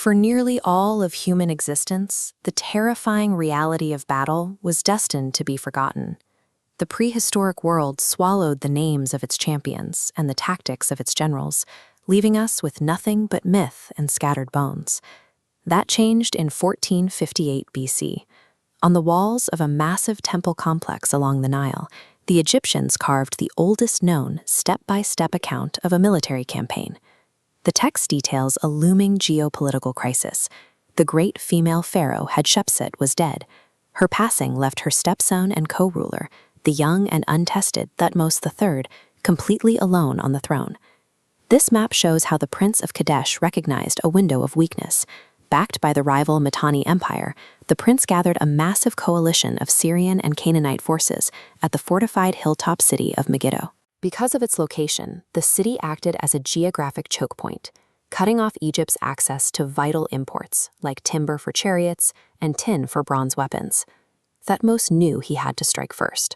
For nearly all of human existence, the terrifying reality of battle was destined to be forgotten. The prehistoric world swallowed the names of its champions and the tactics of its generals, leaving us with nothing but myth and scattered bones. That changed in 1458 BC. On the walls of a massive temple complex along the Nile, the Egyptians carved the oldest known step-by-step account of a military campaign. The text details a looming geopolitical crisis. The great female pharaoh Hatshepsut was dead. Her passing left her stepson and co-ruler, the young and untested Thutmose III, completely alone on the throne. This map shows how the Prince of Kadesh recognized a window of weakness. Backed by the rival Mitanni Empire, the prince gathered a massive coalition of Syrian and Canaanite forces at the fortified hilltop city of Megiddo. Because of its location, the city acted as a geographic choke point, cutting off Egypt's access to vital imports like timber for chariots and tin for bronze weapons. Thutmose knew he had to strike first.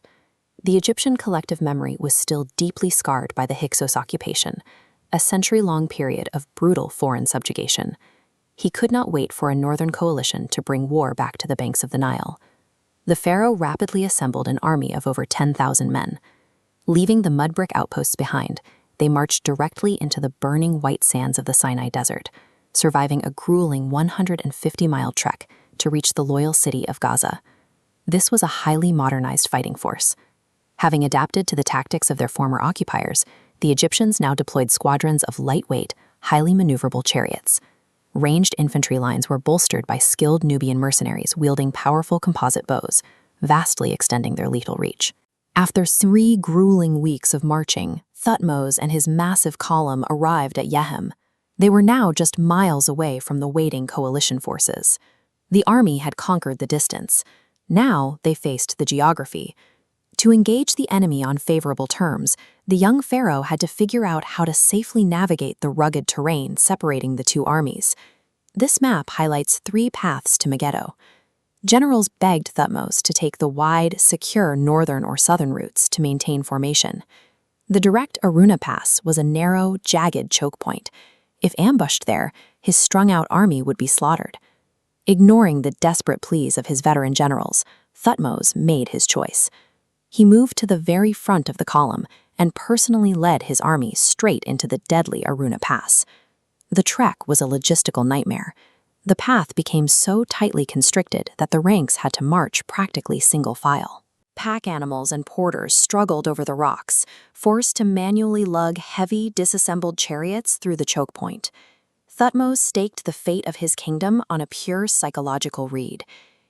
The Egyptian collective memory was still deeply scarred by the Hyksos occupation, a century-long period of brutal foreign subjugation. He could not wait for a northern coalition to bring war back to the banks of the Nile. The pharaoh rapidly assembled an army of over 10,000 men. Leaving the mud brick outposts behind, they marched directly into the burning white sands of the Sinai Desert, surviving a grueling 150-mile trek to reach the loyal city of Gaza. This was a highly modernized fighting force. Having adapted to the tactics of their former occupiers, the Egyptians now deployed squadrons of lightweight, highly maneuverable chariots. Ranged infantry lines were bolstered by skilled Nubian mercenaries wielding powerful composite bows, vastly extending their lethal reach. After 3 grueling weeks of marching, Thutmose and his massive column arrived at Yehem. They were now just miles away from the waiting coalition forces. The army had conquered the distance. Now they faced the geography. To engage the enemy on favorable terms, the young pharaoh had to figure out how to safely navigate the rugged terrain separating the two armies. This map highlights 3 paths to Megiddo. Generals begged Thutmose to take the wide, secure northern or southern routes to maintain formation. The direct Aruna Pass was a narrow, jagged choke point. If ambushed there, his strung-out army would be slaughtered. Ignoring the desperate pleas of his veteran generals, Thutmose made his choice. He moved to the very front of the column and personally led his army straight into the deadly Aruna Pass. The trek was a logistical nightmare. The path became so tightly constricted that the ranks had to march practically single file. Pack animals and porters struggled over the rocks, forced to manually lug heavy, disassembled chariots through the choke point. Thutmose staked the fate of his kingdom on a pure psychological read.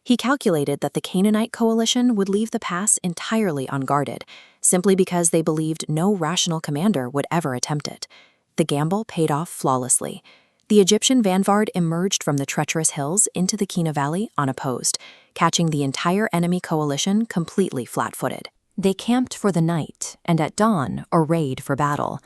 He calculated that the Canaanite coalition would leave the pass entirely unguarded, simply because they believed no rational commander would ever attempt it. The gamble paid off flawlessly. The Egyptian vanguard emerged from the treacherous hills into the Kina Valley unopposed, catching the entire enemy coalition completely flat-footed. They camped for the night, and at dawn, arrayed for battle.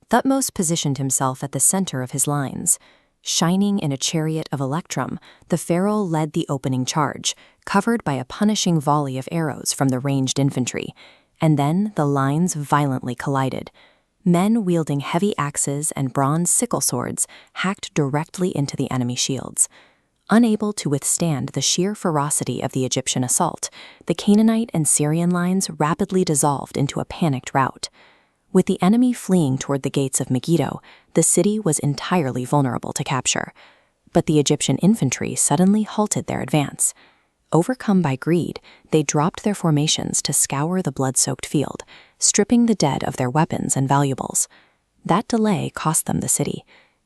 Thutmose positioned himself at the center of his lines. Shining in a chariot of electrum, the pharaoh led the opening charge, covered by a punishing volley of arrows from the ranged infantry, and then the lines violently collided. Men wielding heavy axes and bronze sickle swords hacked directly into the enemy shields. Unable to withstand the sheer ferocity of the Egyptian assault, the Canaanite and Syrian lines rapidly dissolved into a panicked rout. With the enemy fleeing toward the gates of Megiddo, the city was entirely vulnerable to capture. But the Egyptian infantry suddenly halted their advance. Overcome by greed, they dropped their formations to scour the blood-soaked field, stripping the dead of their weapons and valuables. That delay cost them the city.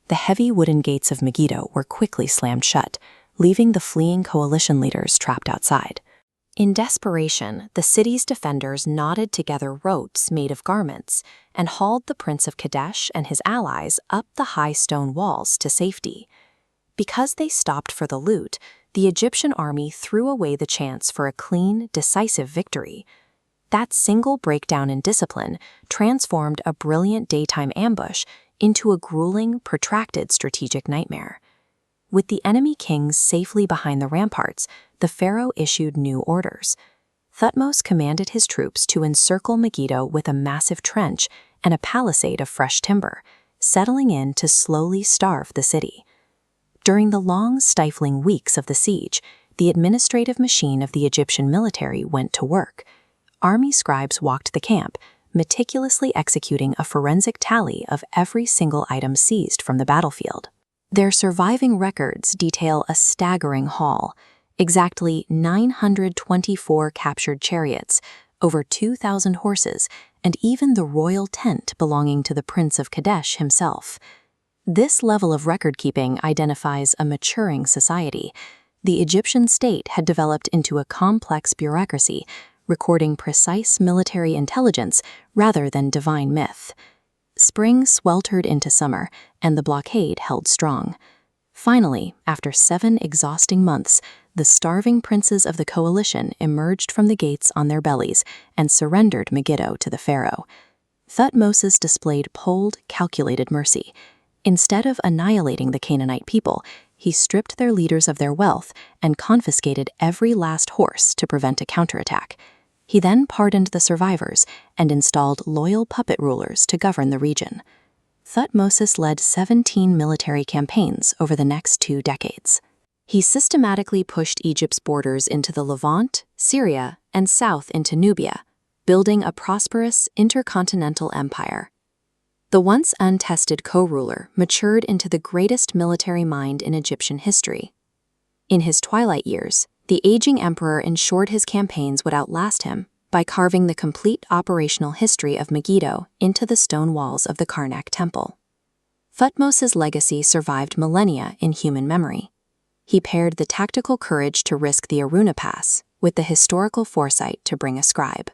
The heavy wooden gates of Megiddo were quickly slammed shut, leaving the fleeing coalition leaders trapped outside. In desperation, the city's defenders knotted together ropes made of garments and hauled the Prince of Kadesh and his allies up the high stone walls to safety. Because they stopped for the loot, the Egyptian army threw away the chance for a clean, decisive victory. That single breakdown in discipline transformed a brilliant daytime ambush into a grueling, protracted strategic nightmare. With the enemy kings safely behind the ramparts, the pharaoh issued new orders. Thutmose commanded his troops to encircle Megiddo with a massive trench and a palisade of fresh timber, settling in to slowly starve the city. During the long, stifling weeks of the siege, the administrative machine of the Egyptian military went to work. Army scribes walked the camp, meticulously executing a forensic tally of every single item seized from the battlefield. Their surviving records detail a staggering haul: exactly 924 captured chariots, over 2,000 horses, and even the royal tent belonging to the Prince of Kadesh himself. This level of record-keeping identifies a maturing society. The Egyptian state had developed into a complex bureaucracy, recording precise military intelligence rather than divine myth. Spring sweltered into summer, and the blockade held strong. Finally, after 7 exhausting months, the starving princes of the coalition emerged from the gates on their bellies and surrendered Megiddo to the pharaoh. Thutmose displayed cold, calculated mercy. Instead of annihilating the Canaanite people, he stripped their leaders of their wealth and confiscated every last horse to prevent a counterattack. He then pardoned the survivors and installed loyal puppet rulers to govern the region. Thutmose led 17 military campaigns over the next 2 decades. He systematically pushed Egypt's borders into the Levant, Syria, and south into Nubia, building a prosperous intercontinental empire. The once untested co-ruler matured into the greatest military mind in Egyptian history. In his twilight years, the aging emperor ensured his campaigns would outlast him by carving the complete operational history of Megiddo into the stone walls of the Karnak temple. Thutmose's legacy survived millennia in human memory. He paired the tactical courage to risk the Aruna Pass with the historical foresight to bring a scribe.